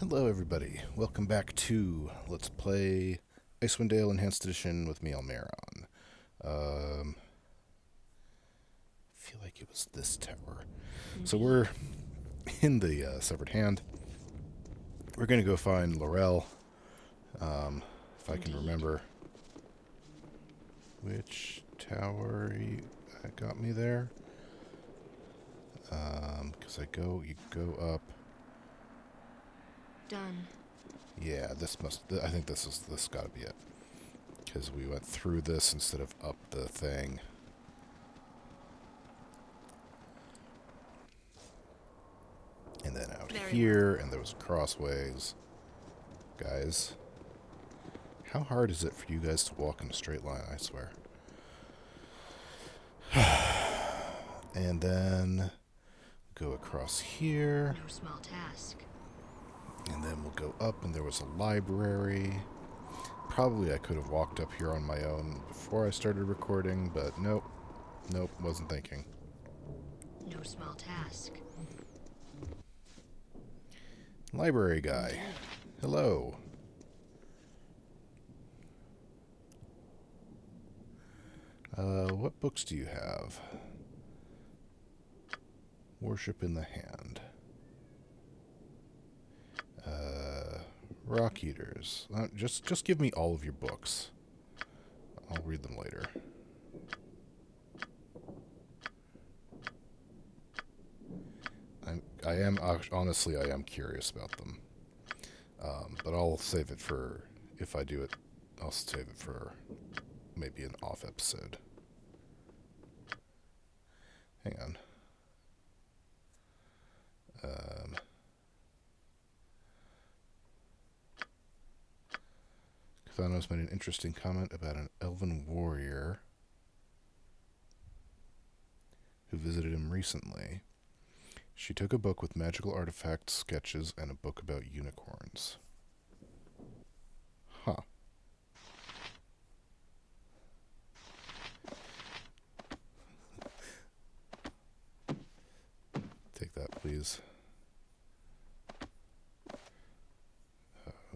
Hello, everybody. Welcome back to Let's Play Icewind Dale Enhanced Edition with me, Almeron. I feel like it was this tower. So we're in the Severed Hand. We're going to go find Larrel, if I can remember which tower got me there. Because you go up. Done. Yeah, I think this gotta be it. Because we went through this instead of up the thing. And then out here, and there was crossways. Guys, how hard is it for you guys to walk in a straight line, I swear. And then go across here. No small task. And then we'll go up, and there was a library. Probably I could have walked up here on my own before I started recording, but nope. Nope, wasn't thinking. No small task. Library guy. Hello. What books do you have? Worship in the Hand. Rock Eaters. Just give me all of your books. I'll read them later. Honestly, I am curious about them. But I'll save it for, if I do it, I'll save it for maybe an off episode. Hang on. Thanos made an interesting comment about an elven warrior who visited him recently. She took a book with magical artifacts, sketches, and a book about unicorns. Huh. Take that, please.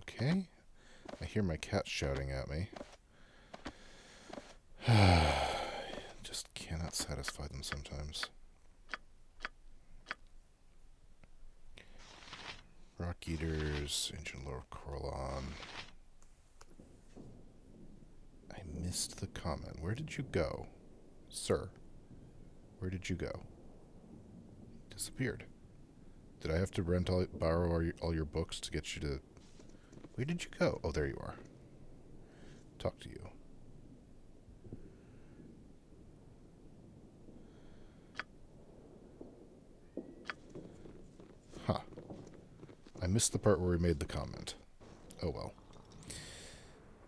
Okay. I hear my cat shouting at me. Just cannot satisfy them sometimes. Rock Eaters, Ancient Lord Corlon. I missed the comment. Where did you go? Sir, where did you go? Disappeared. Did I have to borrow all your books to get you to... Where did you go? Oh, there you are. Talk to you. Huh. I missed the part where we made the comment. Oh well.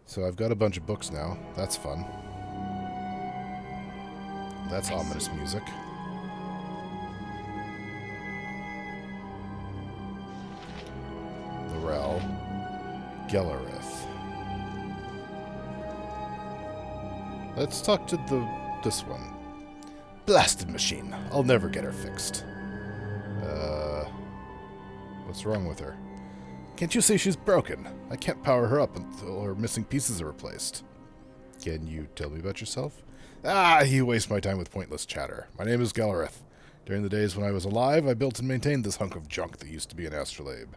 So I've got a bunch of books now. That's fun. That's ominous music. Larrel. Gellerith. Let's talk to this one. Blasted machine. I'll never get her fixed. What's wrong with her? Can't you see she's broken? I can't power her up until her missing pieces are replaced. Can you tell me about yourself? You waste my time with pointless chatter. My name is Gellerith. During the days when I was alive, I built and maintained this hunk of junk that used to be an astrolabe.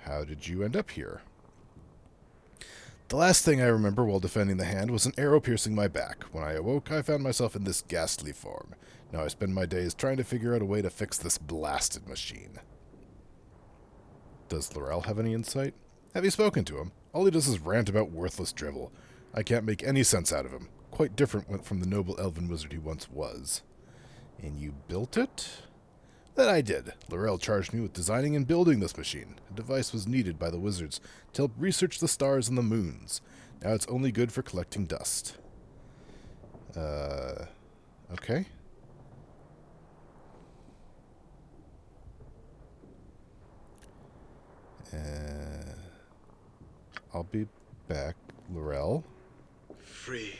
How did you end up here? The last thing I remember while defending the hand was an arrow piercing my back. When I awoke, I found myself in this ghastly form. Now I spend my days trying to figure out a way to fix this blasted machine. Does Larrel have any insight? Have you spoken to him? All he does is rant about worthless drivel. I can't make any sense out of him. Quite different from the noble elven wizard he once was. And you built it? That I did. Larrel charged me with designing and building this machine. A device was needed by the wizards to help research the stars and the moons. Now it's only good for collecting dust. Okay. I'll be back, Larrel. Free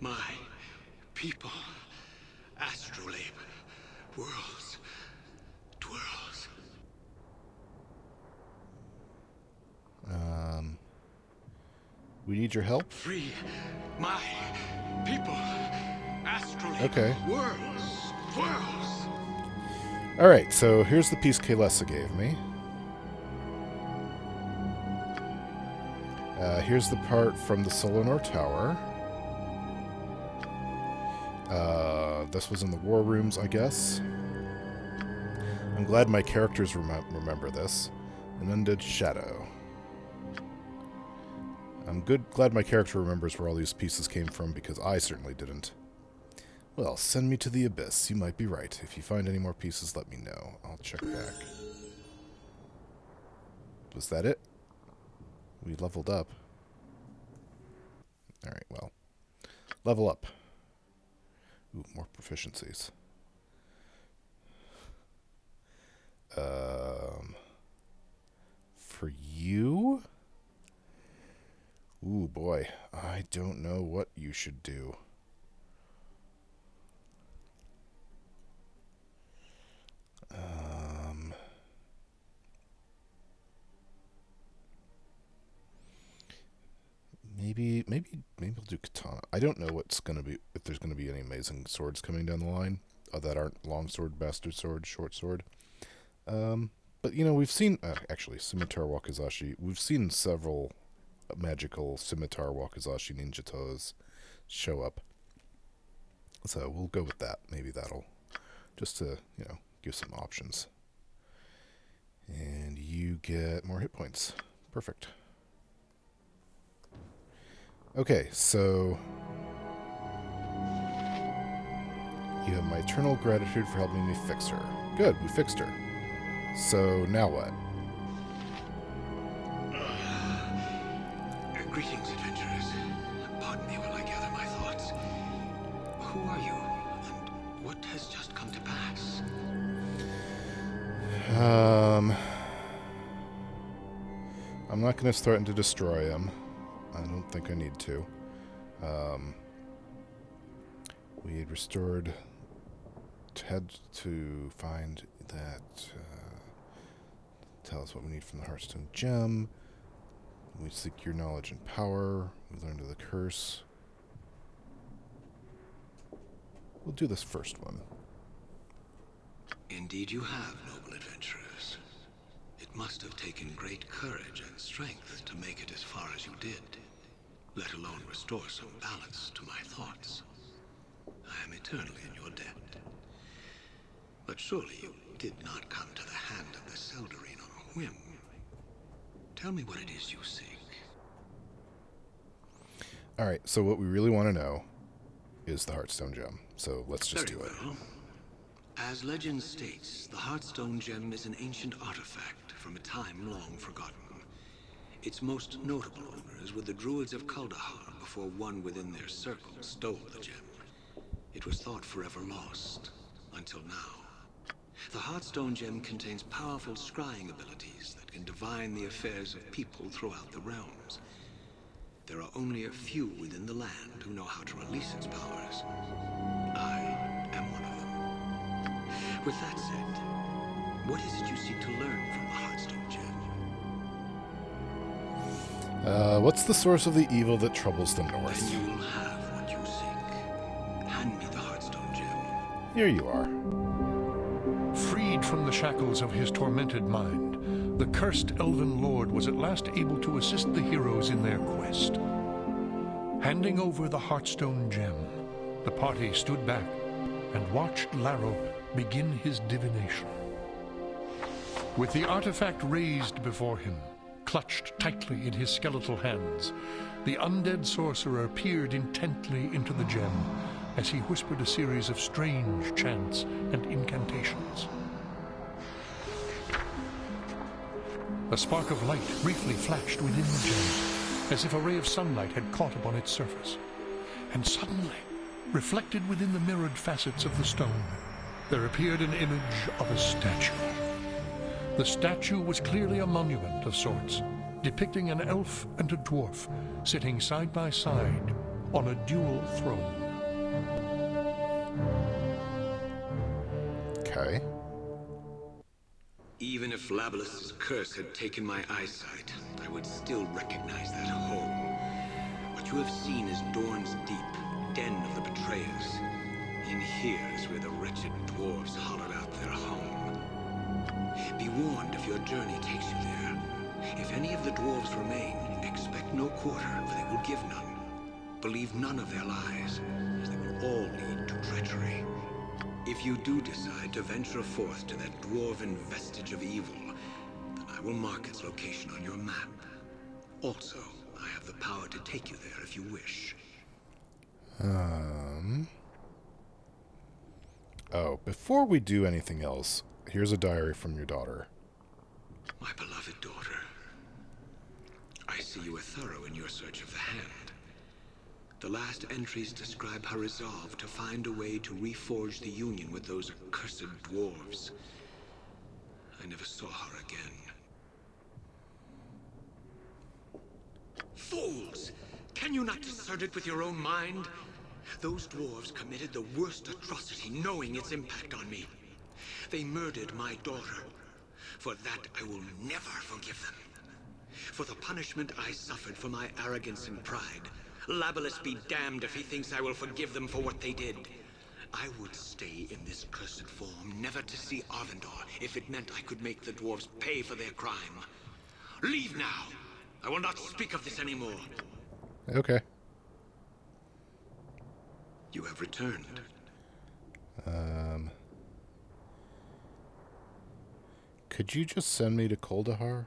my people. Astrolabe. Worlds. Twirls. We need your help? Free my people. Astrally. Okay. Worlds. Alright, so here's the piece Kaylessa gave me. Here's the part from the Solonor Tower. This was in the war rooms, I guess. I'm glad my characters remember this. An undead shadow. I'm glad my character remembers where all these pieces came from, because I certainly didn't. Well, send me to the abyss. You might be right. If you find any more pieces, let me know. I'll check back. Was that it? We leveled up. Alright, well. Level up. Ooh, more proficiencies. For you? Ooh, boy. I don't know what you should do. Maybe we'll do katana. I don't know what's gonna be, if there's gonna be any amazing swords coming down the line that aren't long sword, bastard sword, short sword. But you know, we've seen actually scimitar wakizashi. We've seen several magical scimitar wakizashi ninjatos show up. So we'll go with that. Maybe that'll just to, you know, give some options. And you get more hit points. Perfect. Okay, so you have my eternal gratitude for helping me fix her. Good, we fixed her. So now what? Greetings, adventurers. Pardon me while I gather my thoughts. Who are you, and what has just come to pass? I'm not going to threaten to destroy him. I don't think I need to. We had restored... had to find that... tell us what we need from the Heartstone Gem. We seek your knowledge and power. We learned of the curse. We'll do this first one. Indeed you have, noble adventurers. It must have taken great courage and strength to make it as far as you did, let alone restore some balance to my thoughts. I am eternally in your debt. But surely you did not come to the hand of the Seldarine on a whim. Tell me what it is you seek. Alright, so what we really want to know is the Heartstone Gem. So let's just do it. Well. As legend states, the Heartstone Gem is an ancient artifact from a time long forgotten. Its most notable owners were the druids of Kuldahar before one within their circle stole the gem. It was thought forever lost, until now. The Heartstone Gem contains powerful scrying abilities that can divine the affairs of people throughout the realms. There are only a few within the land who know how to release its powers. I am one of them. With that said, what is it you seek to learn from the Heartstone Gem? What's the source of the evil that troubles the North? Then you will have what you seek. Hand me the Heartstone Gem. Here you are. Freed from the shackles of his tormented mind, the cursed elven lord was at last able to assist the heroes in their quest. Handing over the Heartstone Gem, the party stood back and watched Larrel begin his divination. With the artifact raised before him, clutched tightly in his skeletal hands, the undead sorcerer peered intently into the gem as he whispered a series of strange chants and incantations. A spark of light briefly flashed within the gem, as if a ray of sunlight had caught upon its surface. And suddenly, reflected within the mirrored facets of the stone, there appeared an image of a statue. The statue was clearly a monument of sorts, depicting an elf and a dwarf sitting side by side on a dual throne. Okay. Even if Labelus's curse had taken my eyesight, I would still recognize that home. you have seen is Dorn's Deep, den of the betrayers. In here is where the wretched dwarves hollowed out their home. Be warned if your journey takes you there. If any of the dwarves remain, expect no quarter, for they will give none. Believe none of their lies, as they will all lead to treachery. If you do decide to venture forth to that dwarven vestige of evil, then I will mark its location on your map. Also, I have the power to take you there if you wish. Oh, before we do anything else, here's a diary from your daughter. My beloved daughter, I see you are thorough in your search of the hand. The last entries describe her resolve to find a way to reforge the union with those accursed dwarves. I never saw her again. Fools! Can you not discern it with your own mind? Those dwarves committed the worst atrocity, knowing its impact on me. They murdered my daughter. For that, I will never forgive them. For the punishment I suffered for my arrogance and pride, Labalus be damned if he thinks I will forgive them for what they did. I would stay in this cursed form, never to see Arvindor, if it meant I could make the dwarves pay for their crime. Leave now! I will not speak of this anymore. Okay. You have returned. Could you just send me to Kuldahar?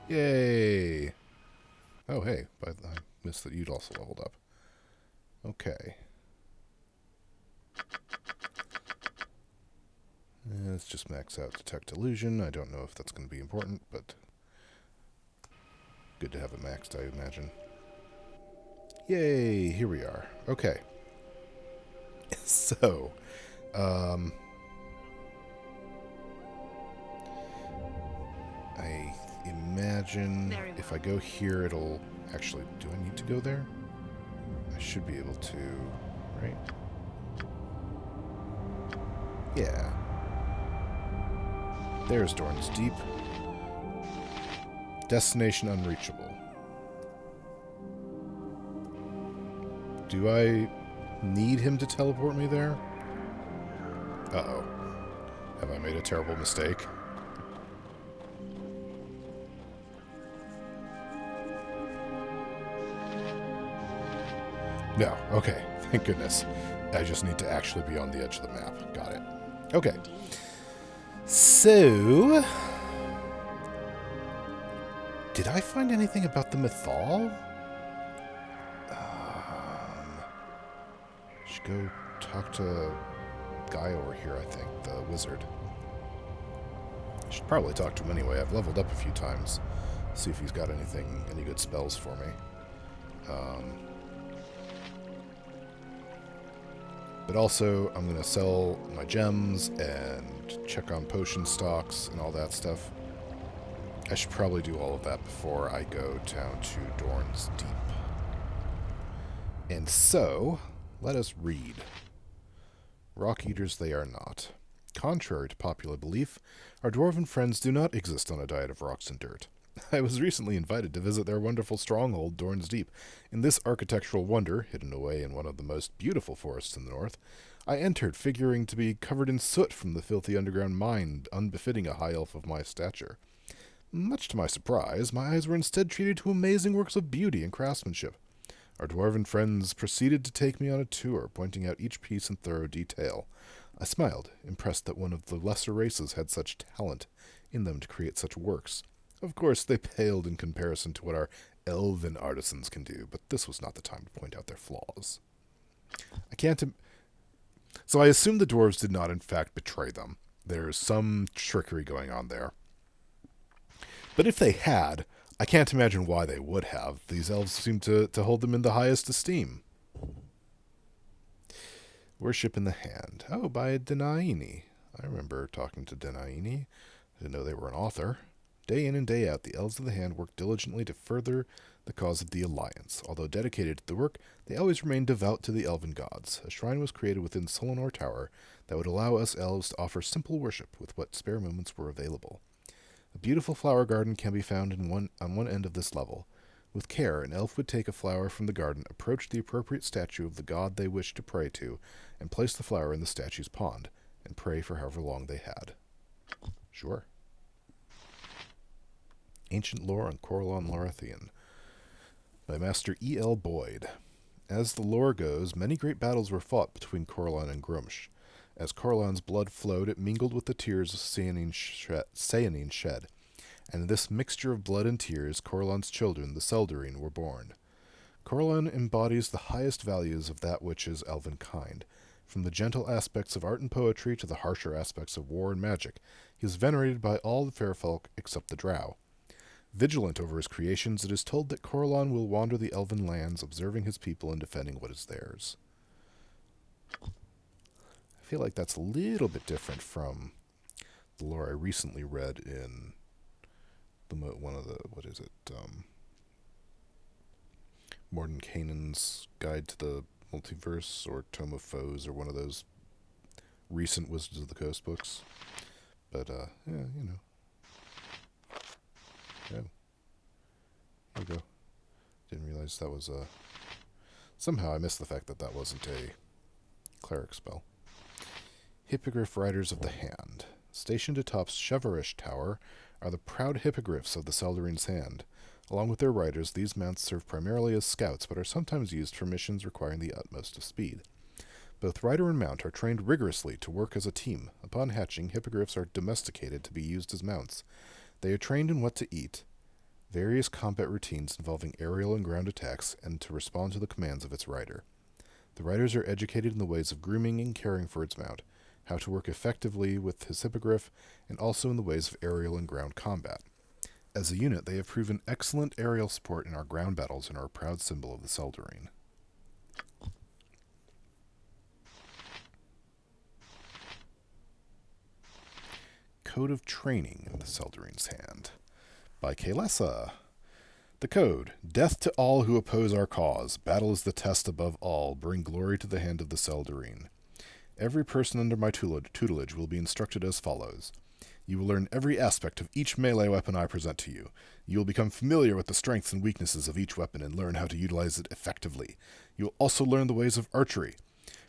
Yay! Oh, hey, but I missed that you'd also leveled up. Okay. Let's just max out Detect Illusion. I don't know if that's going to be important, but good to have it maxed, I imagine. Yay! Here we are. Okay. So, I imagine if I go here, it'll actually... Do I need to go there? I should be able to, right? Yeah. There's Dorn's Deep. Destination unreachable. Do I need him to teleport me there? Uh-oh. Have I made a terrible mistake? No. Okay. Thank goodness. I just need to actually be on the edge of the map. Got it. Okay. So... Did I find anything about the Mythal? Should go talk to a guy over here, I think. The wizard. I should probably talk to him anyway. I've leveled up a few times. See if he's got anything, any good spells for me. But also, I'm going to sell my gems and check on potion stocks and all that stuff. I should probably do all of that before I go down to Dorn's Deep. And so, let us read. Rock eaters they are not. Contrary to popular belief, our dwarven friends do not exist on a diet of rocks and dirt. I was recently invited to visit their wonderful stronghold, Dorn's Deep. In this architectural wonder, hidden away in one of the most beautiful forests in the north, I entered figuring to be covered in soot from the filthy underground mine, unbefitting a high elf of my stature. Much to my surprise, my eyes were instead treated to amazing works of beauty and craftsmanship. Our dwarven friends proceeded to take me on a tour, pointing out each piece in thorough detail. I smiled, impressed that one of the lesser races had such talent in them to create such works. Of course, they paled in comparison to what our elven artisans can do, but this was not the time to point out their flaws. So I assume the dwarves did not, in fact, betray them. There's some trickery going on there. But if they had, I can't imagine why they would have. These elves seem to hold them in the highest esteem. Worship in the Hand. Oh, by Denaini. I remember talking to Denaini. I didn't know they were an author. Day in and day out, the Elves of the Hand worked diligently to further the cause of the Alliance. Although dedicated to the work, they always remained devout to the elven gods. A shrine was created within Solanor Tower that would allow us elves to offer simple worship with what spare moments were available. A beautiful flower garden can be found on one end of this level. With care, an elf would take a flower from the garden, approach the appropriate statue of the god they wished to pray to, and place the flower in the statue's pond, and pray for however long they had. Sure. Ancient Lore on Corellon Larathian by Master E.L. Boyd. As the lore goes, many great battles were fought between Corellon and Grumsh. As Corellon's blood flowed, it mingled with the tears Seanine shed. And in this mixture of blood and tears, Corellon's children, the Seldarine, were born. Corellon embodies the highest values of that which is elven kind. From the gentle aspects of art and poetry to the harsher aspects of war and magic, he is venerated by all the fair folk except the drow. Vigilant over his creations, it is told that Corellon will wander the elven lands, observing his people and defending what is theirs. I feel like that's a little bit different from the lore I recently read in Mordenkainen's Guide to the Multiverse, or Tome of Foes, or one of those recent Wizards of the Coast books. But, yeah, you know. Oh. There we go. Didn't realize that was, somehow I missed the fact that that wasn't a cleric spell. Hippogriff Riders of the Hand. Stationed atop Cheverish Tower are the proud hippogriffs of the Seldarine's Hand. Along with their riders, these mounts serve primarily as scouts, but are sometimes used for missions requiring the utmost of speed. Both rider and mount are trained rigorously to work as a team. Upon hatching, hippogriffs are domesticated to be used as mounts. They are trained in what to eat, various combat routines involving aerial and ground attacks, and to respond to the commands of its rider. The riders are educated in the ways of grooming and caring for its mount, how to work effectively with his hippogriff, and also in the ways of aerial and ground combat. As a unit, they have proven excellent aerial support in our ground battles and are a proud symbol of the Seldarine. Code of Training in the Seldarine's Hand by Kaelessa. The Code. Death to all who oppose our cause. Battle is the test above all. Bring glory to the hand of the Seldarine. Every person under my tutelage will be instructed as follows. You will learn every aspect of each melee weapon I present to you. You will become familiar with the strengths and weaknesses of each weapon and learn how to utilize it effectively. You will also learn the ways of archery.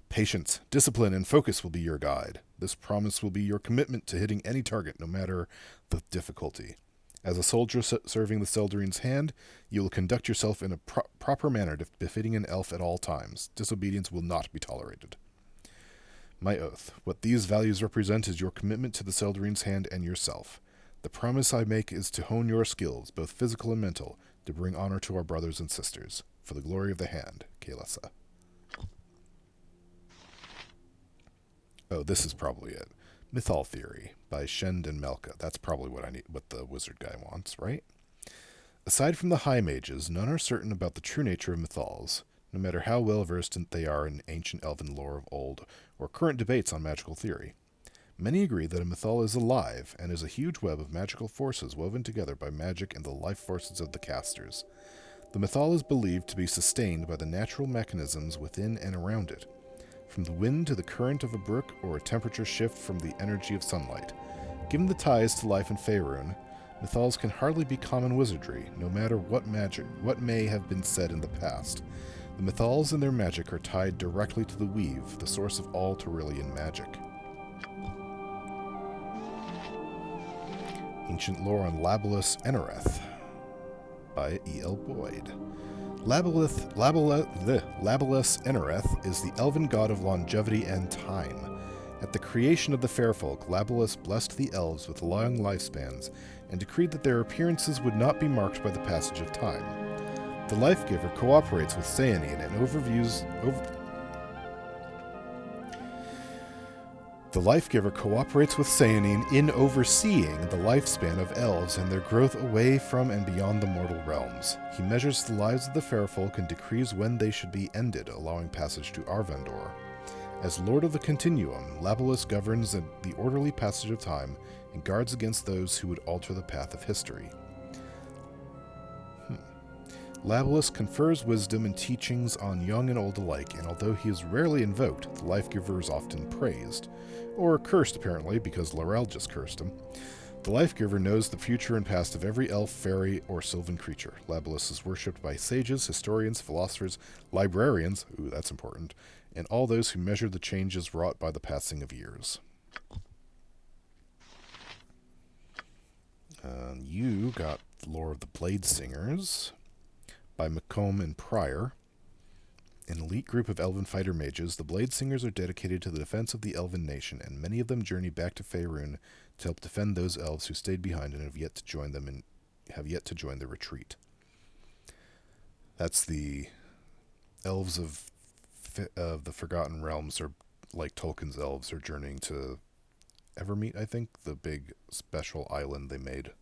Patience, discipline, and focus will be your guide. This promise will be your commitment to hitting any target, no matter the difficulty. As a soldier serving the Seldarine's Hand, you will conduct yourself in a proper manner befitting an elf at all times. Disobedience will not be tolerated. My oath. What these values represent is your commitment to the Seldarine's Hand and yourself. The promise I make is to hone your skills, both physical and mental, to bring honor to our brothers and sisters. For the glory of the Hand, Kaelessa. Oh, this is probably it. Mythal Theory by Shend and Melka. That's probably what the wizard guy wants, right? Aside from the High Mages, none are certain about the true nature of mythals, no matter how well versed they are in ancient elven lore of old, or current debates on magical theory. Many agree that a mythal is alive, and is a huge web of magical forces woven together by magic and the life forces of the casters. The mythal is believed to be sustained by the natural mechanisms within and around it, from the wind to the current of a brook or a temperature shift from the energy of sunlight. Given the ties to life in Faerun, mythals can hardly be common wizardry, no matter what may have been said in the past. The mythals and their magic are tied directly to the weave, the source of all Taurillian magic. Ancient Lore on Labalus Enereth by E.L. Boyd. Labalus Enereth is the elven god of longevity and time. At the creation of the Fairfolk, Labalus blessed the elves with long lifespans and decreed that their appearances would not be marked by the passage of time. The Life-Giver cooperates with Seanine and in overseeing the lifespan of elves and their growth away from and beyond the mortal realms. He measures the lives of the Fairfolk and decrees when they should be ended, allowing passage to Arvandor. As Lord of the Continuum, Labalus governs the orderly passage of time and guards against those who would alter the path of history. Labalus confers wisdom and teachings on young and old alike, and although he is rarely invoked, the Life-Giver is often praised. Or cursed, apparently, because Larrel just cursed him. The Life-Giver knows the future and past of every elf, fairy, or sylvan creature. Labalus is worshipped by sages, historians, philosophers, librarians, ooh, that's important, and all those who measure the changes wrought by the passing of years. You got the Lore of the Blade Singers by McComb and Pryor. An elite group of elven fighter mages, the Blade Singers are dedicated to the defense of the elven nation, and many of them journey back to Faerun to help defend those elves who stayed behind and have yet to join the retreat. That's the elves of the Forgotten Realms, are like Tolkien's elves, are journeying to Evermeet, I think, the big special island they made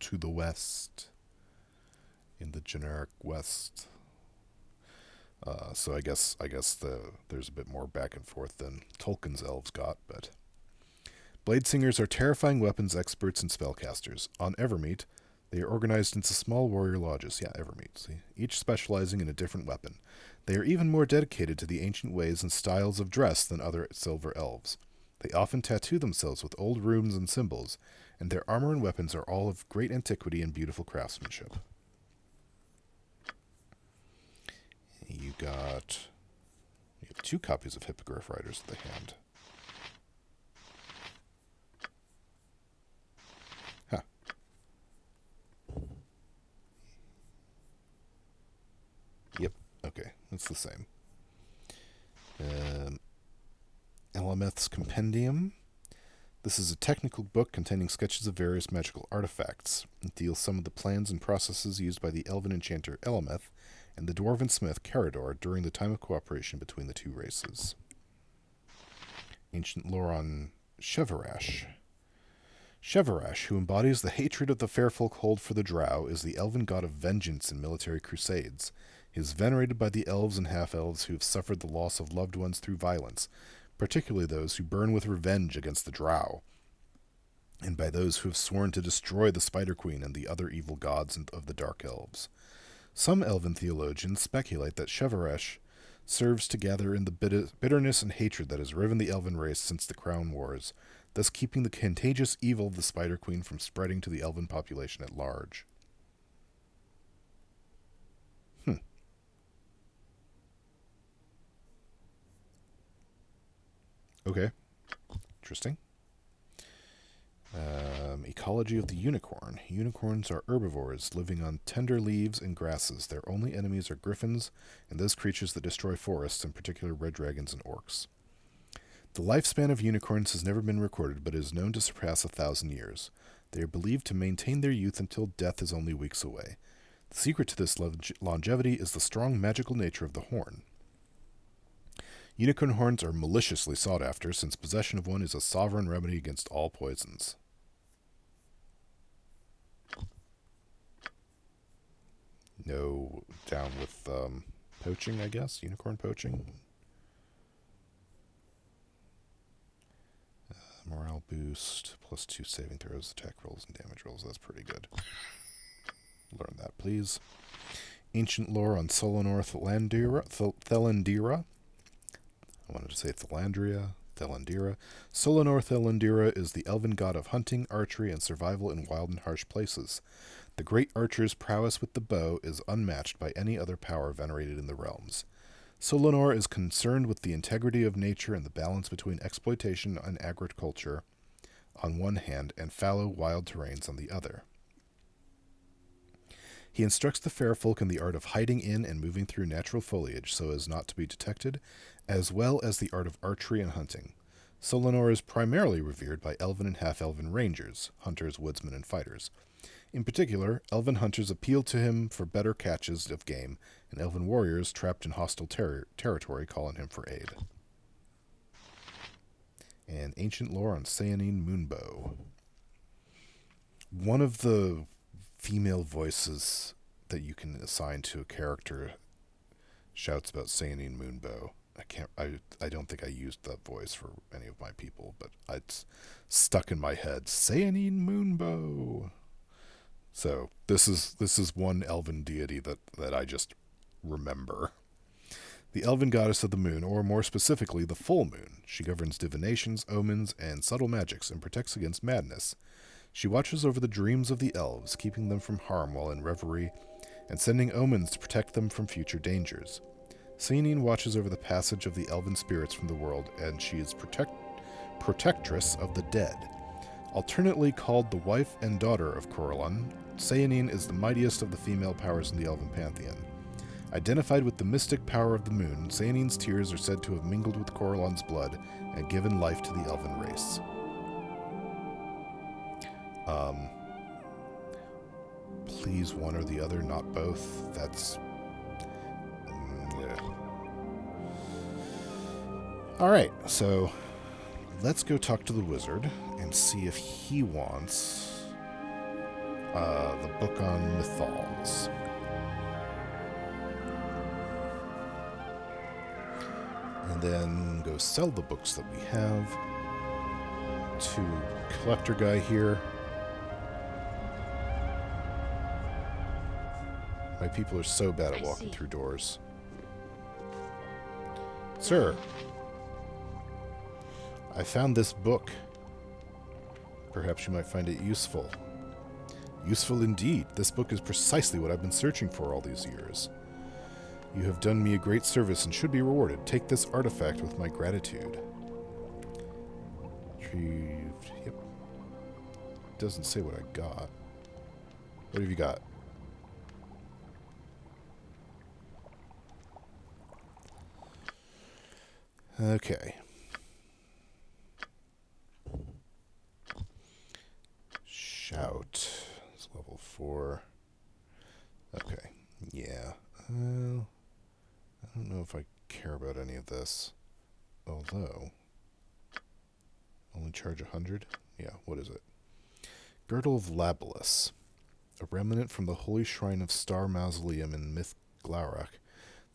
to the west, in the generic west. So I guess there's a bit more back and forth than Tolkien's elves got, but Blade Singers are terrifying weapons experts and spellcasters. On Evermeet, they are organized into small warrior lodges. Yeah, Evermeet, see? Each specializing in a different weapon. They are even more dedicated to the ancient ways and styles of dress than other silver elves. They often tattoo themselves with old runes and symbols, and their armor and weapons are all of great antiquity and beautiful craftsmanship. You have 2 copies of Hippogriff Riders at the hand. Huh. Yep, okay, it's the same. Elameth's Compendium. This is a technical book containing sketches of various magical artifacts. It deals some of the plans and processes used by the elven enchanter Elameth and the dwarven smith Carador during the time of cooperation between the 2 races. Ancient lore on Shevarash. Shevarash, who embodies the hatred of the fair folk hold for the drow, is the elven god of vengeance in military crusades. He is venerated by the elves and half-elves who have suffered the loss of loved ones through violence, particularly those who burn with revenge against the drow, and by those who have sworn to destroy the Spider Queen and the other evil gods of the Dark Elves. Some elven theologians speculate that Shevarash serves to gather in the bitterness and hatred that has riven the elven race since the Crown Wars, thus keeping the contagious evil of the Spider Queen from spreading to the elven population at large. Okay. Interesting. Ecology of the unicorn. Unicorns are herbivores living on tender leaves and grasses. Their only enemies are griffins and those creatures that destroy forests, in particular red dragons and orcs. The lifespan of unicorns has never been recorded, but is known to surpass 1,000 years. They are believed to maintain their youth until death is only weeks away. The secret to this longevity is the strong magical nature of the horn. Unicorn horns are maliciously sought after, since possession of one is a sovereign remedy against all poisons. No down with poaching, I guess? Unicorn poaching? Morale boost, +2 saving throws, attack rolls, and damage rolls. That's pretty good. Learn that, please. Ancient lore on Solanor Thelandira. I wanted to say Thelandria. Solanor Thelandira is the elven god of hunting, archery, and survival in wild and harsh places. The great archer's prowess with the bow is unmatched by any other power venerated in the realms. Solanor is concerned with the integrity of nature and the balance between exploitation and agriculture on one hand and fallow wild terrains on the other. He instructs the fair folk in the art of hiding in and moving through natural foliage so as not to be detected, as well as the art of archery and hunting. Solanor is primarily revered by elven and half-elven rangers, hunters, woodsmen, and fighters. In particular, elven hunters appeal to him for better catches of game, and elven warriors trapped in hostile territory call on him for aid. And ancient lore on Sayanine Moonbow. One of the female voices that you can assign to a character shouts about Sayanine Moonbow. I don't think I used that voice for any of my people, but it's stuck in my head. Sayanine Moonbow. So this is one elven deity that I just remember. The elven goddess of the moon, or more specifically, the full moon. She governs divinations, omens, and subtle magics, and protects against madness. She watches over the dreams of the elves, keeping them from harm while in reverie, and sending omens to protect them from future dangers. Cyanine watches over the passage of the elven spirits from the world, and she is protectress of the dead. Alternately called the wife and daughter of Corellon, Cyanine is the mightiest of the female powers in the elven pantheon. Identified with the mystic power of the moon, Cyanine's tears are said to have mingled with Corellon's blood and given life to the elven race. Please one or the other, not both. That's... yeah. Alright, so let's go talk to the wizard and see if he wants the book on mythals. And then go sell the books that we have to collector guy here. My people are so bad at walking through doors. Sir, I found this book. Perhaps you might find it useful. Useful indeed. This book is precisely what I've been searching for all these years. You have done me a great service and should be rewarded. Take this artifact with my gratitude. Retrieved. Yep. Doesn't say what I got. What have you got? Okay. Shout. It's level 4. Okay. Yeah. Well, I don't know if I care about any of this. Although, only charge 100? Yeah, what is it? Girdle of Labilis. A remnant from the holy shrine of Star Mausoleum in Myth Glaurak.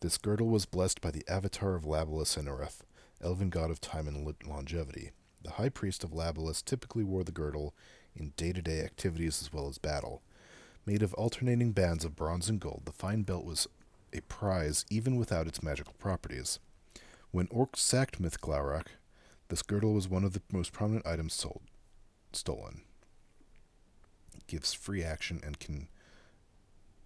This girdle was blessed by the avatar of Labilis Inoreth, elven god of time and longevity. The high priest of Labilis typically wore the girdle in day-to-day activities as well as battle. Made of alternating bands of bronze and gold, the fine belt was a prize even without its magical properties. When orcs sacked Myth Glaurak, this girdle was one of the most prominent items stolen. It gives free action and can,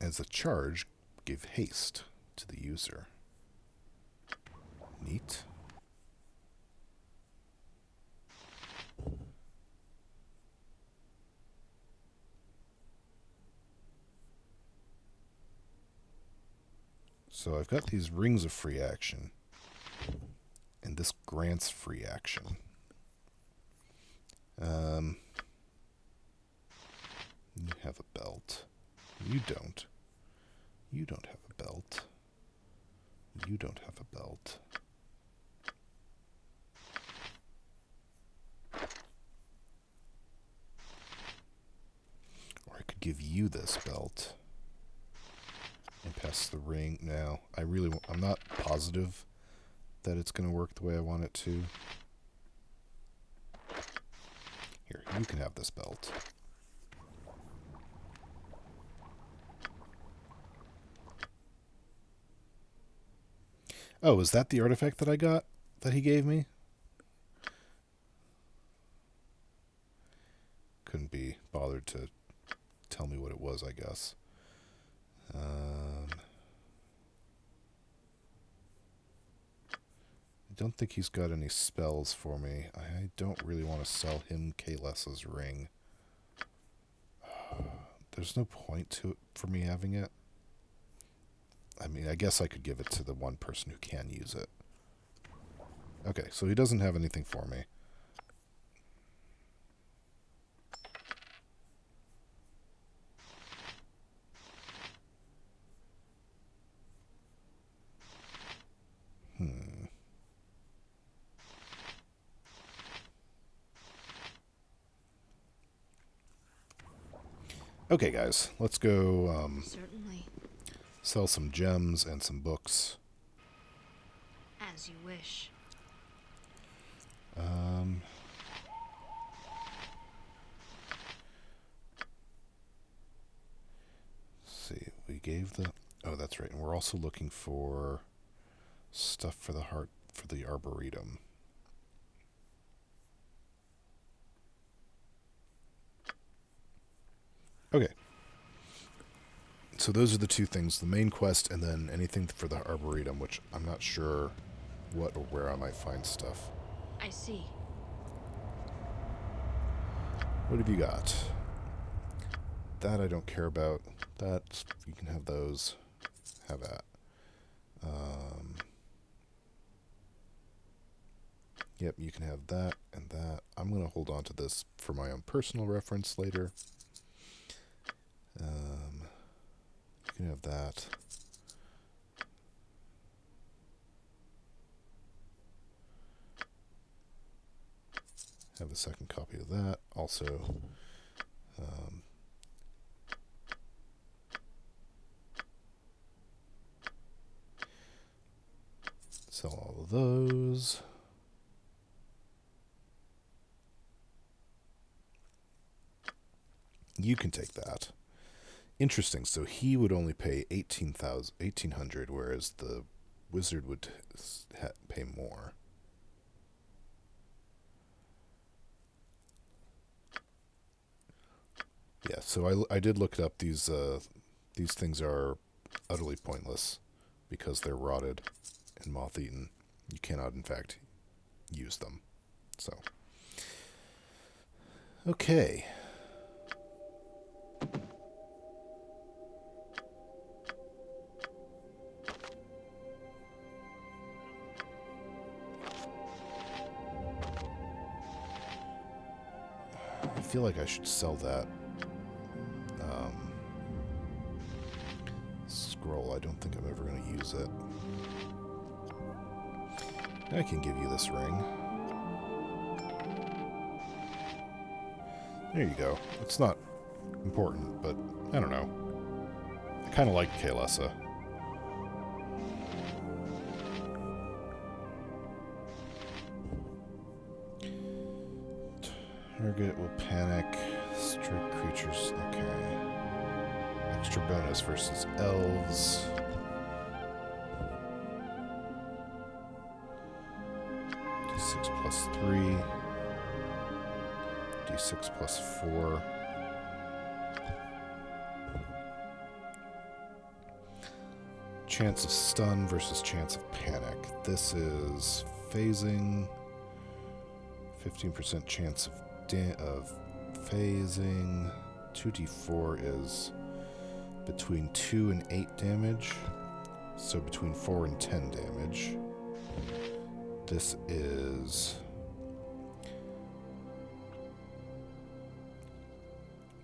as a charge, give haste to the user. Neat. So I've got these rings of free action, and this grants free action. You have a belt. You don't. You don't have a belt. You don't have a belt. Or I could give you this belt and pass the ring. Now, I'm not positive that it's going to work the way I want it to. Here, you can have this belt. Oh, is that the artifact that I got? That he gave me? Couldn't be bothered to tell me what it was, I guess. I don't think he's got any spells for me. I don't really want to sell him Kales's ring. There's no point to it for me having it. I mean, I guess I could give it to the one person who can use it. Okay, so he doesn't have anything for me. Okay, guys, let's go Certainly. sell some gems and some books. As you wish. Let's see, we gave the... Oh, that's right, and we're also looking for stuff for the arboretum. Okay. So those are the two things, the main quest and then anything for the arboretum, which I'm not sure what or where I might find stuff. I see. What have you got? That I don't care about. That, you can have those. Have that. Yep, you can have that and that. I'm going to hold on to this for my own personal reference later. You can have that. Have a second copy of that. Also, sell all of those. You can take that. Interesting. So he would only pay 1,800, whereas the wizard would pay more. Yeah. So I did look it up. These things are utterly pointless because they're rotted and moth-eaten. You cannot, in fact, use them. So, okay. I feel like I should sell that scroll. I don't think I'm ever going to use it. I can give you this ring. There you go. It's not important, but I don't know. I kind of like Kaelessa. Target will panic. Strike creatures. Okay. Extra bonus versus elves. D6 plus 3. D6 plus 4. Chance of stun versus chance of panic. This is phasing. 15% chance of phasing. 2d4 is between 2 and 8 damage. So between 4 and 10 damage. This is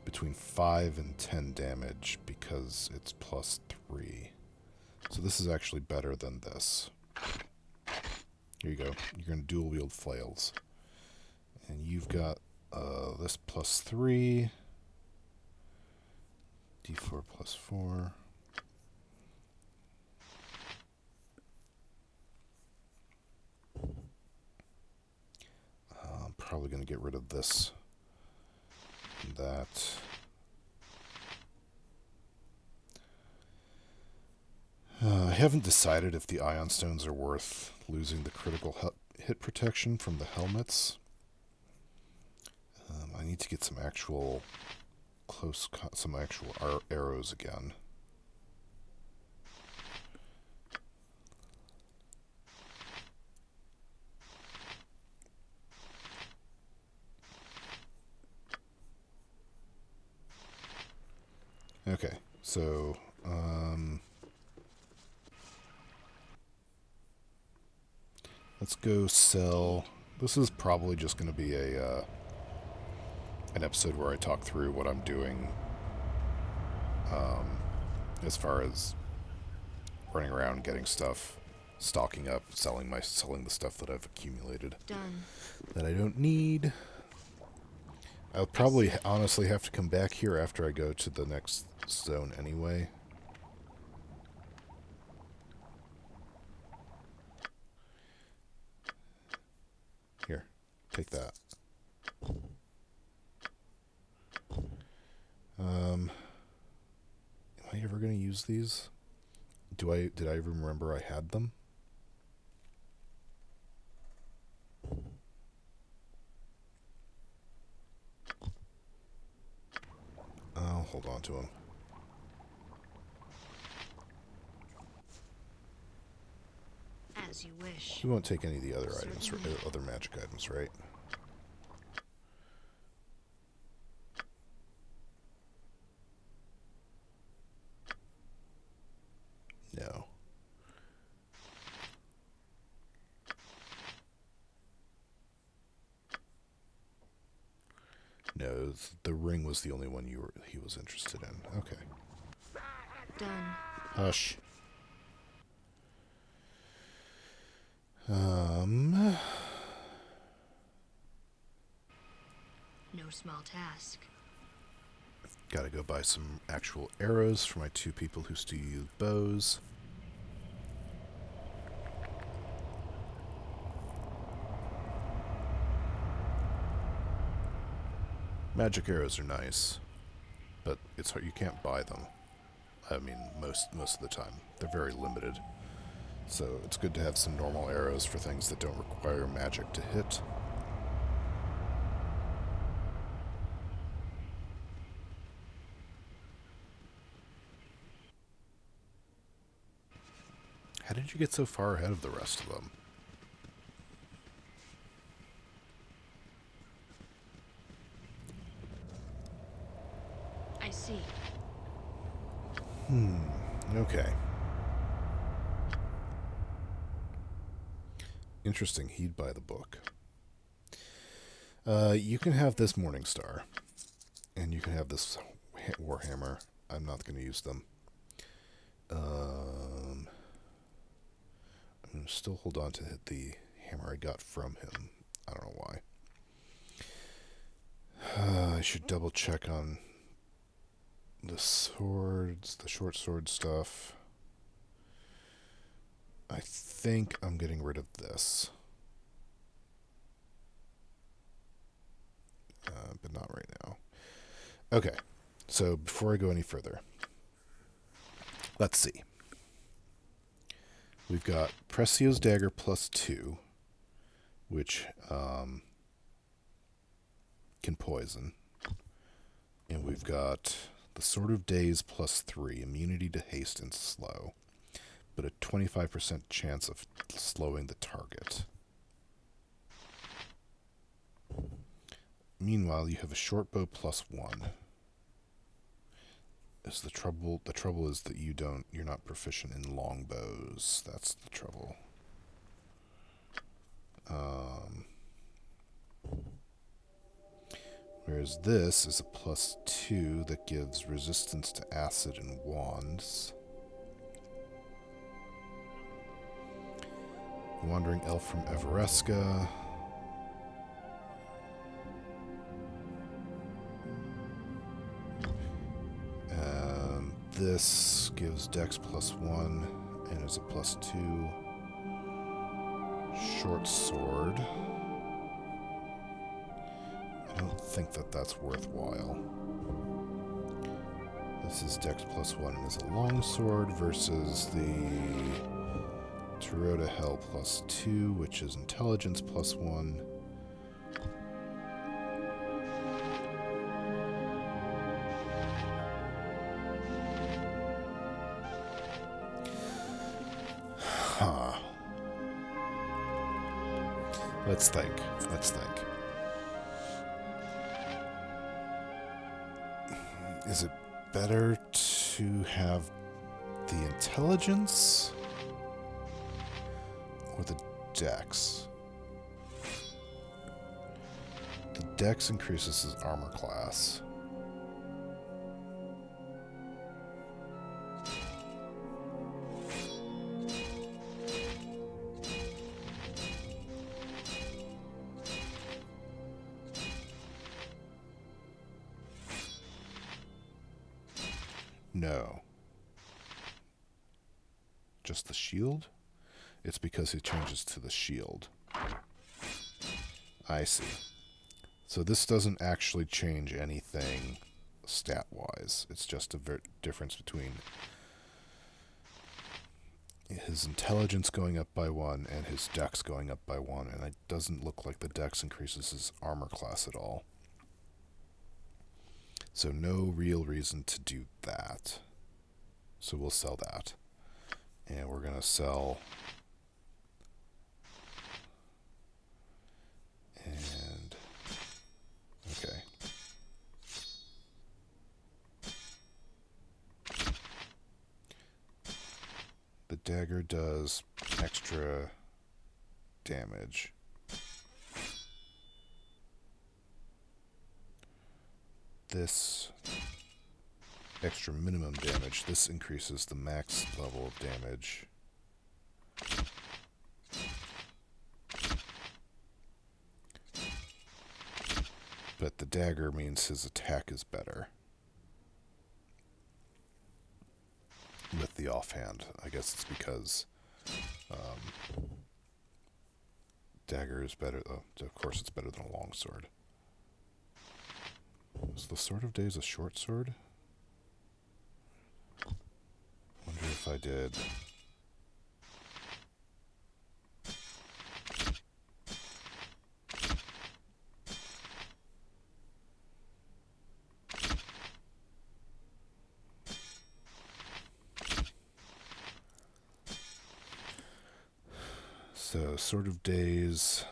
between 5 and 10 damage because it's plus 3. So this is actually better than this. Here you go. You're going to dual wield flails. And you've got this plus 3. D4 plus 4. I'm probably going to get rid of this and that. I haven't decided if the Ion Stones are worth losing the critical hit protection from the helmets. I need to get some actual arrows again. Okay, so let's go sell. This is probably just going to be an episode where I talk through what I'm doing as far as running around, getting stuff, stocking up, selling the stuff that I've accumulated. Done. That I don't need. I'll probably honestly have to come back here after I go to the next zone anyway. Here, take that. Am I ever going to use these? Did I even remember I had them? hold on to him. As you wish. We won't take any of the other items, Certainly. other magic items, right? No. No, the ring was the only one he was interested in. Okay. Done. Hush. No small task. Gotta go buy some actual arrows for my 2 people who still use bows. Magic arrows are nice, but it's hard. You can't buy them. I mean, most of the time. They're very limited. So it's good to have some normal arrows for things that don't require magic to hit. How did you get so far ahead of the rest of them? I see. Okay. Interesting. He'd buy the book. You can have this Morning Star. And you can have this Warhammer. I'm not going to use them. I'm going to still hold on to the hammer I got from him. I don't know why. I should double check on the swords, the short sword stuff. I think I'm getting rid of this. But not right now. Okay, so before I go any further, let's see. We've got Precio's Dagger +2, which can poison. And we've got the Sword of Days +3, immunity to haste and slow, but a 25% chance of slowing the target. Meanwhile, you have a short bow +1. Is the trouble is that you're not proficient in long bows. That's the trouble. Whereas this is a +2 that gives resistance to acid and wands. Wandering Elf from Everesca. This gives Dex +1 and is a +2 short sword. I don't think that that's worthwhile. This is Dex +1 and is a long sword versus the Tarot to Hell +2, which is intelligence +1. Huh. Let's think. Is it better to have the intelligence or the dex? The dex increases his armor class. No. Just the shield? It's because he changes to the shield. I see. So this doesn't actually change anything stat-wise. It's just a difference between his intelligence going up by 1 and his dex going up by 1, and it doesn't look like the dex increases his armor class at all. So no real reason to do that. So we'll sell that. And we're going to sell... And... Okay. The dagger does extra damage. This extra minimum damage. This increases the max level of damage. But the dagger means his attack is better. With the offhand. I guess it's because dagger is better. Of course it's better than a long sword. Is the Sword of Days a short sword? Wonder if I did. So, Sword of Days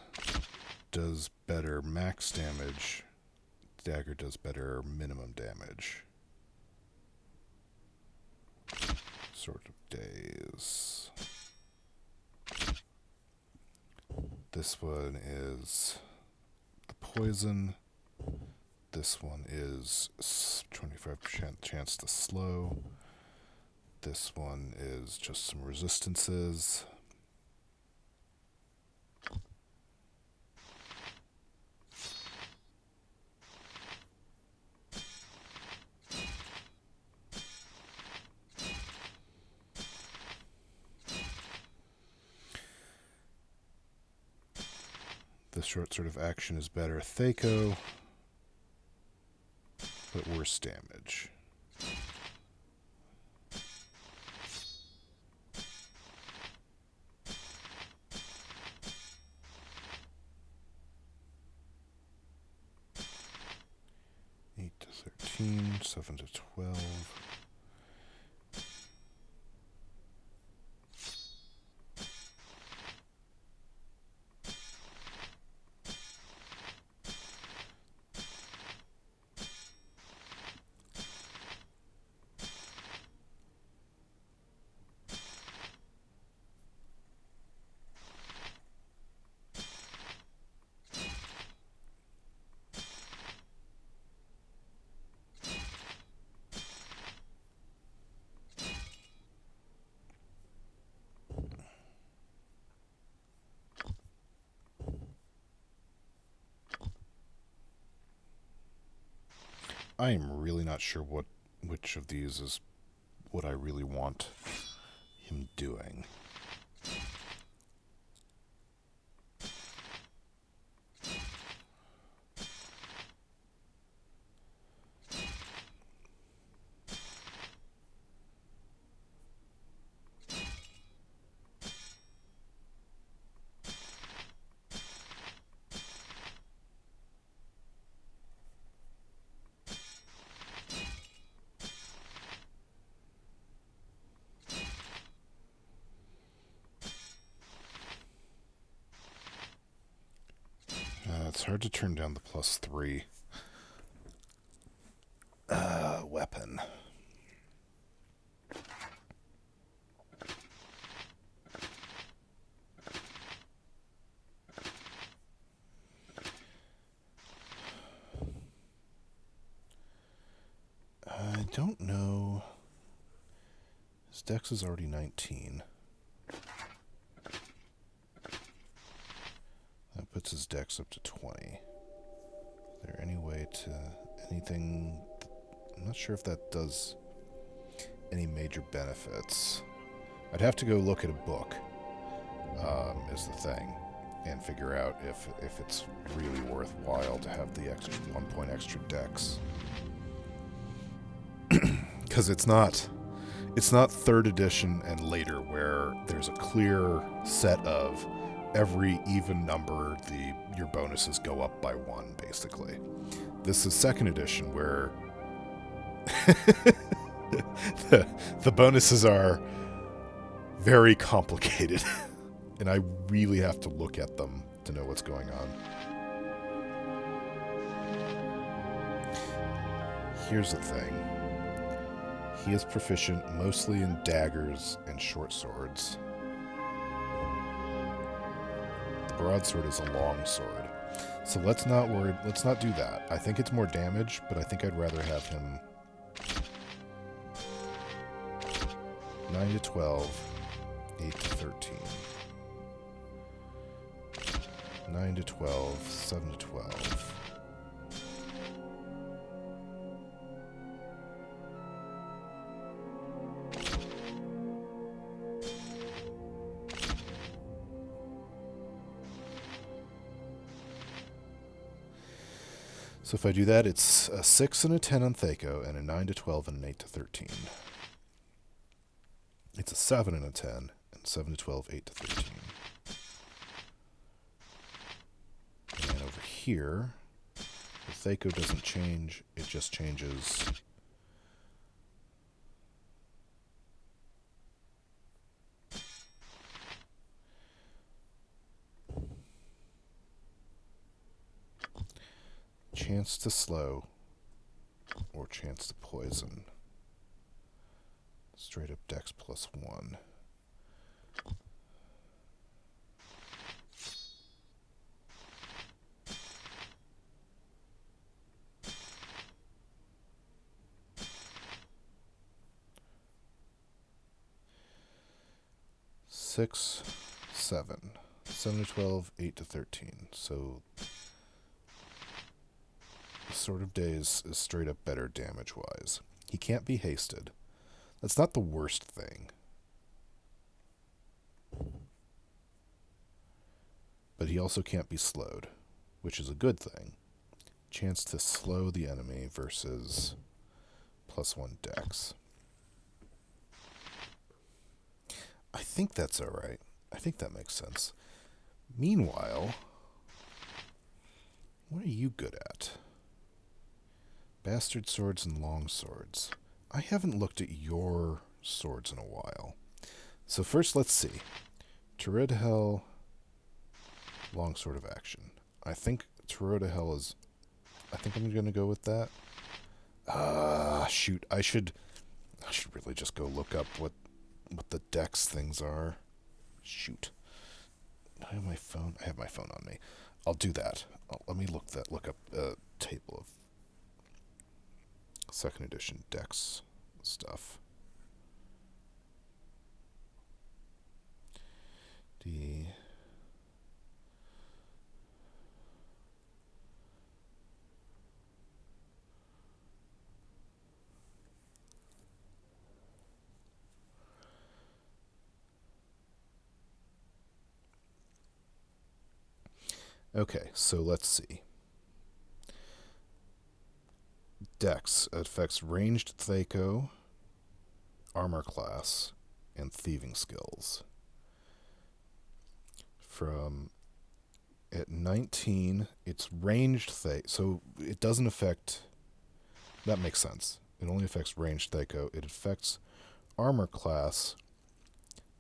does better max damage. Dagger does better minimum damage. Sword of Days. This one is the poison. This one is 25% chance to slow. This one is just some resistances. The short sort of action is better Thaco, but worse damage. Eight to 13, 7 to 12. I am really not sure which of these is what I really want him doing. It's hard to turn down the +3 weapon. I don't know. His dex is already 19. That puts his dex up to 20. Is there any way to anything? I'm not sure if that does any major benefits. I'd have to go look at a book, is the thing, and figure out if it's really worthwhile to have the extra 1 point extra dex. Because it's not 3rd edition and later where there's a clear set of every even number, your bonuses go up by 1, basically. This is 2nd edition where the bonuses are very complicated, and I really have to look at them to know what's going on. Here's the thing. He is proficient mostly in daggers and short swords. The broadsword is a long sword. So let's not do that. I think it's more damage, but I think I'd rather have him 9 to 12, 8 to 13. 9 to 12, 7 to 12. So if I do that, it's a 6 and a 10 on Thaco, and a 9 to 12 and an 8 to 13. It's a 7 and a 10, and 7 to 12, 8 to 13. And over here, the Thaco doesn't change, it just changes chance to slow or chance to poison. Straight up dex plus 1. Six, 7. 7 to 12, 8 to 13. So Sword of Days is straight up better damage-wise. He can't be hasted. That's not the worst thing. But he also can't be slowed, which is a good thing. Chance to slow the enemy versus plus 1 dex. I think that's alright. I think that makes sense. Meanwhile, what are you good at? Bastard swords and long swords. I haven't looked at your swords in a while. So first, let's see. Tarot to Hell, longsword of action. I think Tarot to Hell is... I think I'm going to go with that. Shoot. I should really just go look up what the dex things are. Shoot. I have my phone. I have my phone on me. I'll do that. Let me look up a table of second edition dex stuff. Okay, so let's see. Dex affects ranged Thaco, armor class, and thieving skills. At 19, it's ranged Thaco, so it doesn't affect... That makes sense. It only affects ranged Thaco. It affects armor class,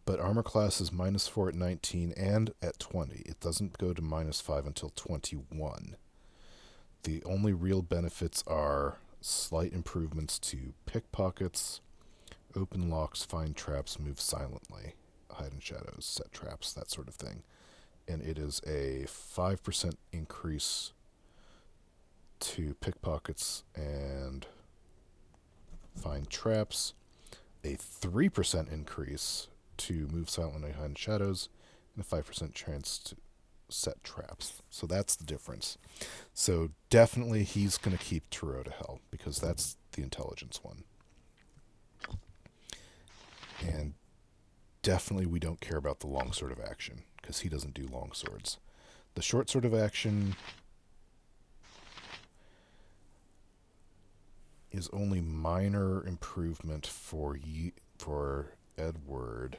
but armor class is -4 at 19 and at 20. It doesn't go to -5 until 21. The only real benefits are slight improvements to pickpockets, open locks, find traps, move silently, hide in shadows, set traps, that sort of thing. And it is a 5% increase to pickpockets and find traps, a 3% increase to move silently, hide in shadows, and a 5% chance to set traps. So that's the difference. So definitely he's going to keep Tarot to Hell because that's the intelligence one. And definitely we don't care about the long sword of action because he doesn't do long swords. The short sword of action is only minor improvement for Edward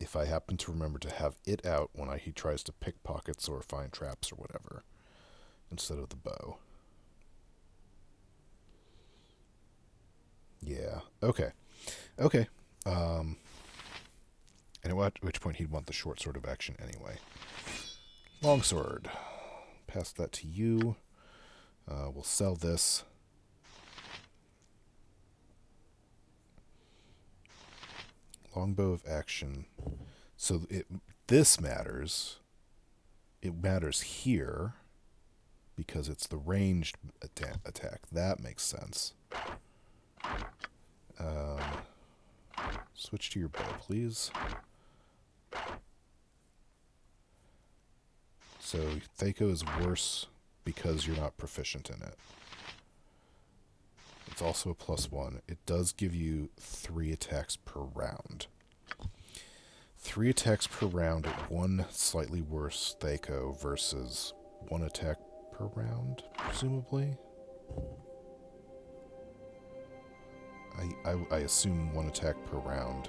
if I happen to remember to have it out when he tries to pick pockets or find traps or whatever, instead of the bow. Yeah. Okay. Okay. And at which point he'd want the short sword of action anyway. Longsword. Pass that to you. We'll sell this. Longbow of action. So this matters. It matters here because it's the ranged attack. That makes sense. Switch to your bow, please. So Thaco is worse because you're not proficient in it. It's also a +1. It does give you 3 attacks per round. 3 attacks per round at 1 slightly worse Thaco versus 1 attack per round, presumably. I assume 1 attack per round.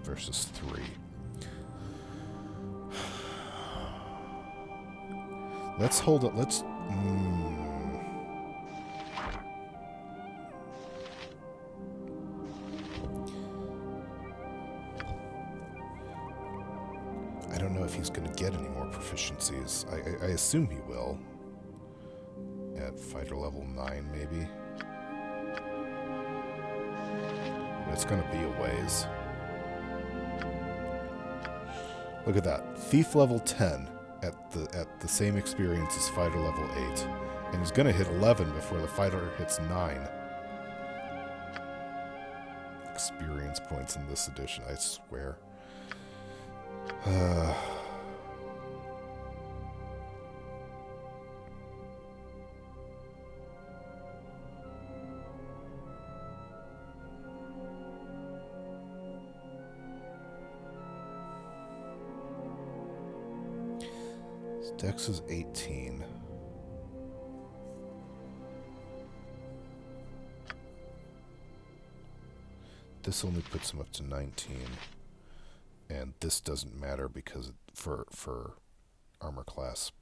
Versus 3. Let's hold it. Let's... I don't know if he's going to get any more proficiencies. I assume he will. At fighter level 9, maybe. But it's going to be a ways. Look at that. Thief level 10 at the same experience as fighter level 8. And he's going to hit 11 before the fighter hits 9. Experience points in this edition, I swear. Dex is 18. This only puts him up to 19. And this doesn't matter because for armor class,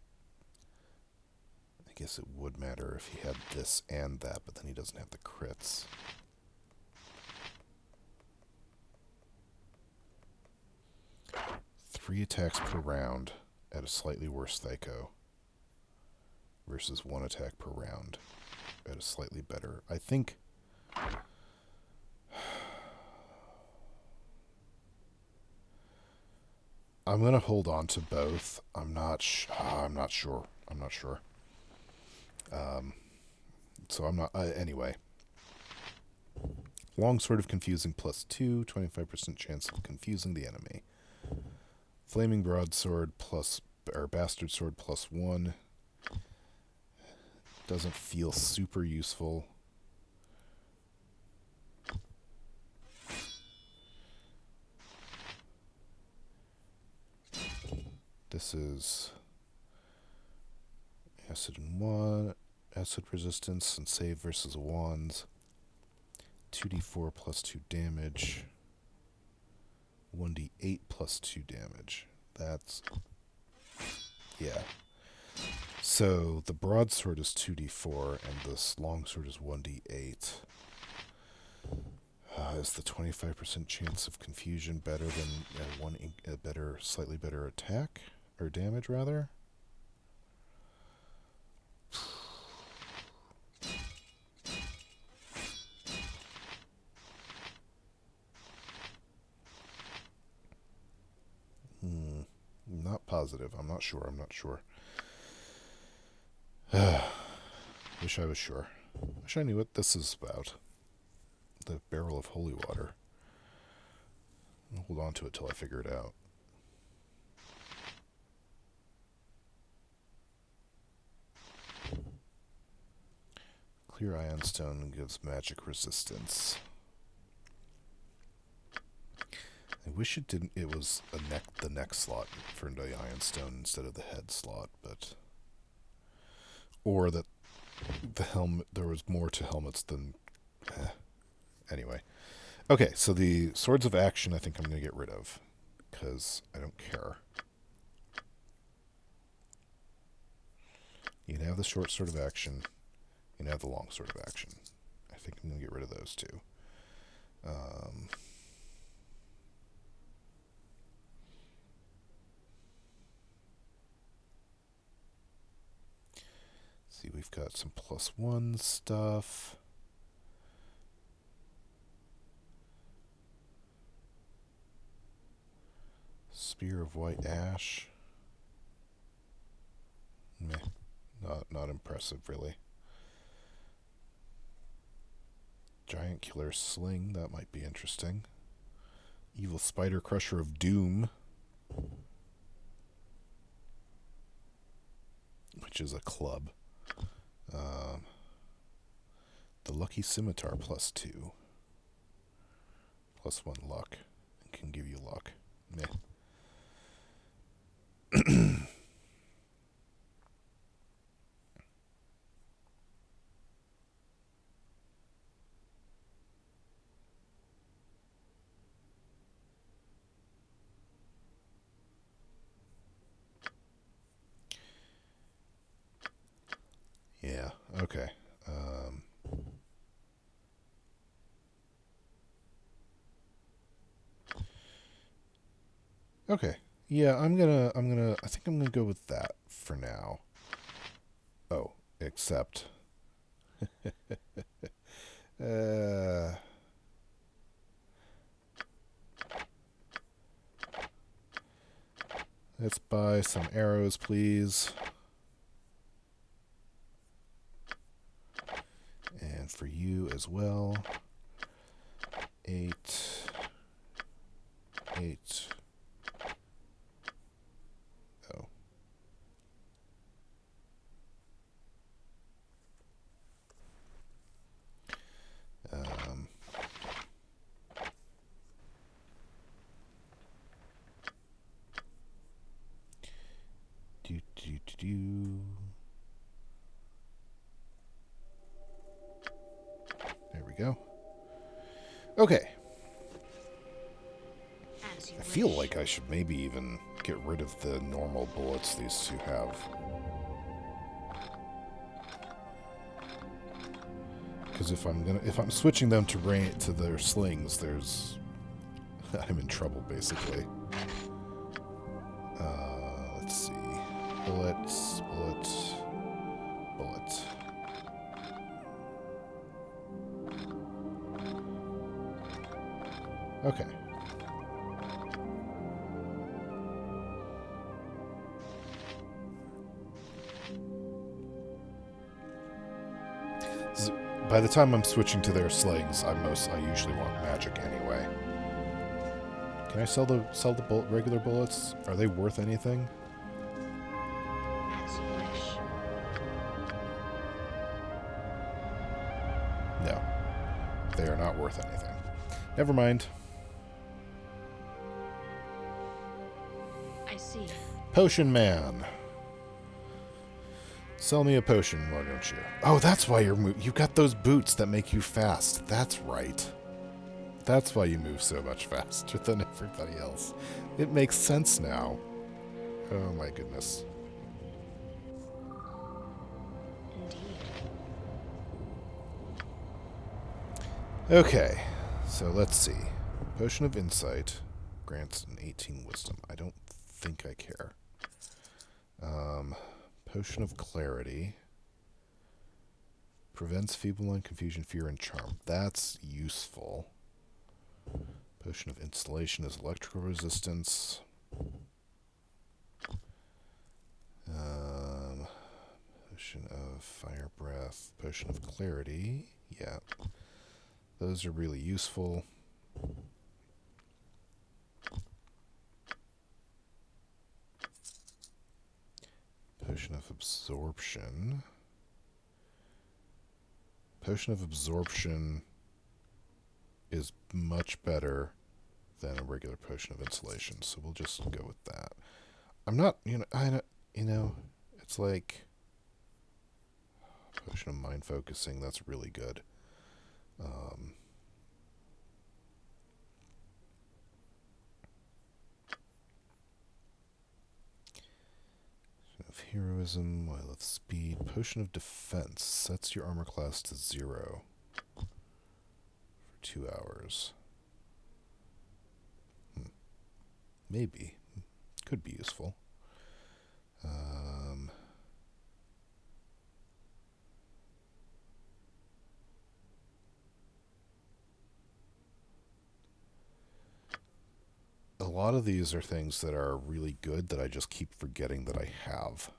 I guess it would matter if he had this and that, but then he doesn't have the crits. Three attacks per round at a slightly worse Thaco versus 1 attack per round at a slightly better. I think I'm going to hold on to both. I'm not sure. So I'm not... anyway. Longsword of Confusing +2, 25% chance of confusing the enemy. Flaming Broadsword Bastard Sword +1. Doesn't feel super useful. This is acid and 1, acid resistance and save versus wands. 2d4 +2 damage. 1d8 +2 damage. That's... yeah. So the broadsword is 2d4 and this longsword is 1d8. Is the 25% chance of confusion better than slightly better attack? Or damage, rather? Not positive. I'm not sure. Wish I was sure. Wish I knew what this is about. The barrel of holy water. I'll hold on to it till I figure it out. Clear ion stone gives magic resistance. I wish it didn't. It was the neck slot for the ion stone instead of the head slot, but or that the helmet there was more to helmets than. Anyway, okay. So the swords of action, I think I'm going to get rid of because I don't care. You can have the short sword of action. You can have the long sword of action. I think I'm going to get rid of those two. See, we've got some +1 stuff. Spear of White Ash. Meh. Not impressive, really. Giant Killer Sling, that might be interesting. Evil Spider Crusher of Doom, which is a club. The Lucky Scimitar +2. +1 luck. It can give you luck. Meh. Yeah, okay. Okay. Yeah, I think I'm gonna go with that for now. Oh, except let's buy some arrows, please. And for you as well. 8. 8. Oh. There we go. Okay. I feel like I should maybe even get rid of the normal bullets these two have. Because if I'm switching them to their slings, I'm in trouble basically. Let's see. Bullet. Okay. By the time I'm switching to their slings, I usually want magic anyway. Can I sell the regular bullets? Are they worth anything? As you wish. No. They are not worth anything. Never mind. I see. Potion Man. Sell me a potion, why don't you? Oh, that's why you got those boots that make you fast. That's right. That's why you move so much faster than everybody else. It makes sense now. Oh my goodness. Indeed. Okay, so let's see. Potion of Insight grants an 18 Wisdom. I don't think I care. Potion of Clarity prevents feeble-mind, confusion, fear, and charm. That's useful. Potion of Installation is electrical resistance. Potion of Fire Breath. Potion of Clarity. Yeah. Those are really useful. Potion of Absorption. Potion of Absorption is much better than a regular Potion of Insulation, so we'll just go with that. I'm not, it's like Potion of Mind Focusing, that's really good. heroism, oil of speed, potion of defense. Sets your armor class to 0 for 2 hours. Maybe. Could be useful. A lot of these are things that are really good that I just keep forgetting that I have.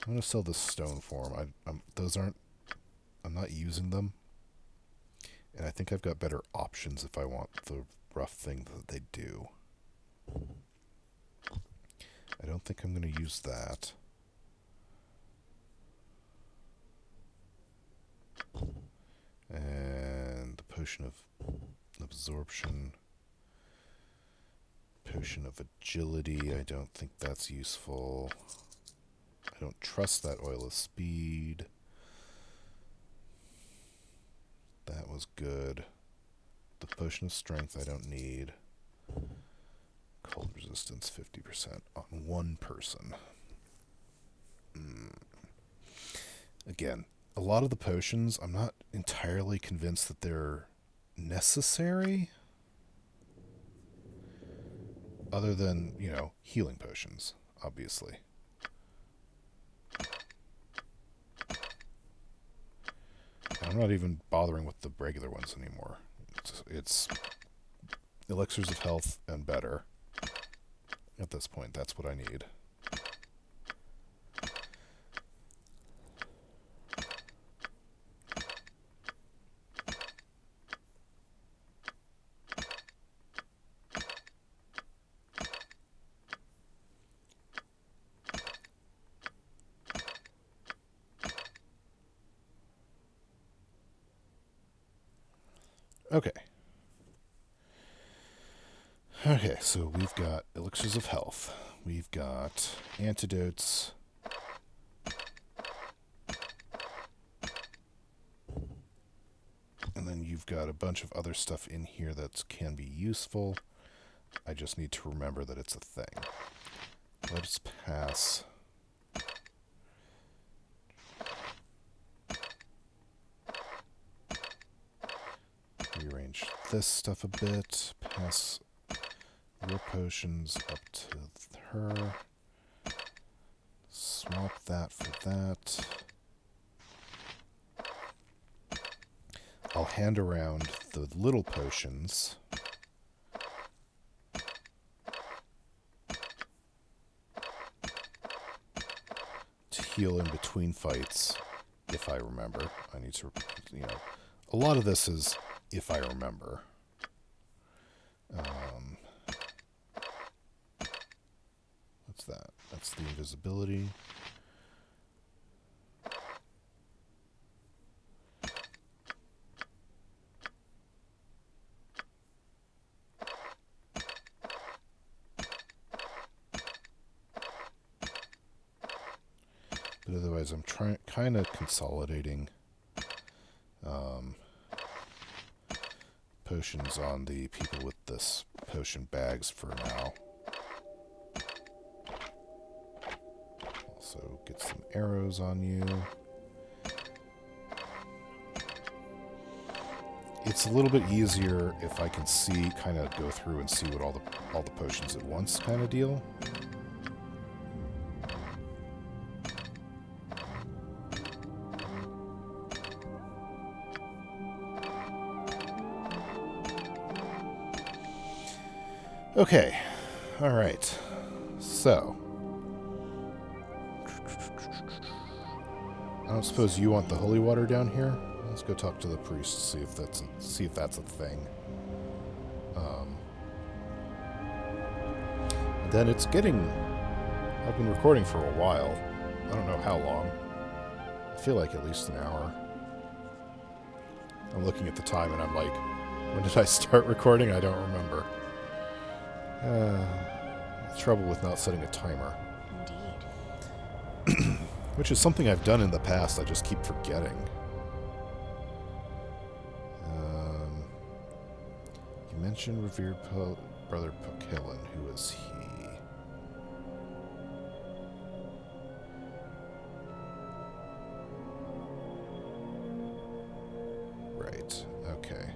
I'm going to sell this stone form. I'm not using them. And I think I've got better options if I want the rough thing that they do. I don't think I'm going to use that. And the potion of absorption. Potion of agility. I don't think that's useful. I don't trust that oil of speed. That was good. The potion of strength I don't need. Cold resistance 50% on one person. Again, a lot of the potions, I'm not entirely convinced that they're necessary. Other than, healing potions, obviously. I'm not even bothering with the regular ones anymore. It's elixirs of health and better. At this point, that's what I need. Okay. Okay, so we've got elixirs of health. We've got antidotes. And then you've got a bunch of other stuff in here that can be useful. I just need to remember that it's a thing. Let's pass. Rearrange this stuff a bit. Pass your potions up to her. Swap that for that. I'll hand around the little potions. To heal in between fights, if I remember. I need to, a lot of this is if I remember. What's that? That's the invisibility. But otherwise, I'm kind of consolidating potions on the people with this potion bags for now. Also, get some arrows on you. It's a little bit easier if I can see, kind of go through and see what all the potions at once kind of deal. Okay, all right, so I don't suppose you want the holy water down here? Let's go talk to the priest, see if that's a thing. Then it's getting. I've been recording for a while. I don't know how long. I feel like at least an hour. I'm looking at the time and I'm like, when did I start recording? I don't remember. The trouble with not setting a timer. Indeed. Which is something I've done in the past, I just keep forgetting. You Mention revered brother Pokillan. Who is he? Right. Okay.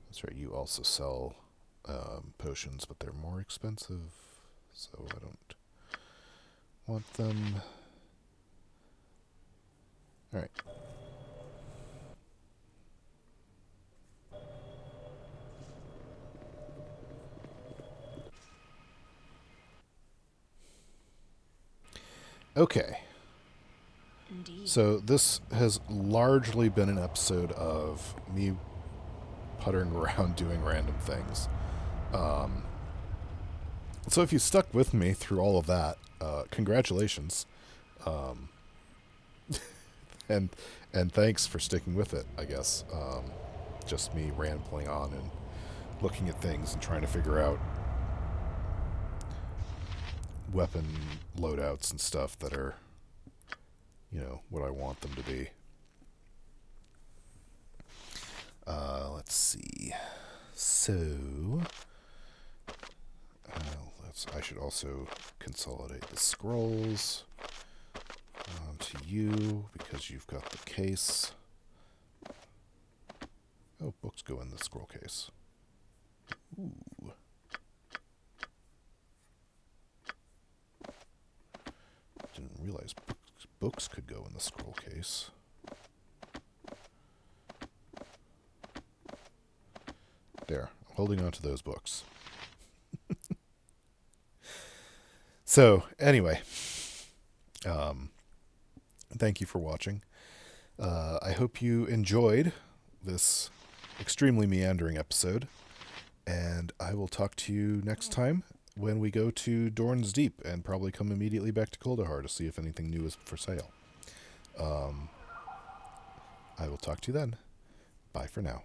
That's right. You also sell potions, but they're more expensive, so I don't want them. All right. Okay. Indeed. So this has largely been an episode of me puttering around doing random things. So if you stuck with me through all of that, congratulations. And thanks for sticking with it, I guess. Just me rambling on and looking at things and trying to figure out weapon loadouts and stuff that are, you know, what I want them to be. Let's see. So, I should also consolidate the scrolls onto you because you've got the case. Oh, books go in the scroll case. Ooh. Didn't realize books could go in the scroll case. There, I'm holding on to those books. So, anyway, thank you for watching. I hope you enjoyed this extremely meandering episode, and I will talk to you next time when we go to Dorn's Deep and probably come immediately back to Kuldahar to see if anything new is for sale. I will talk to you then. Bye for now.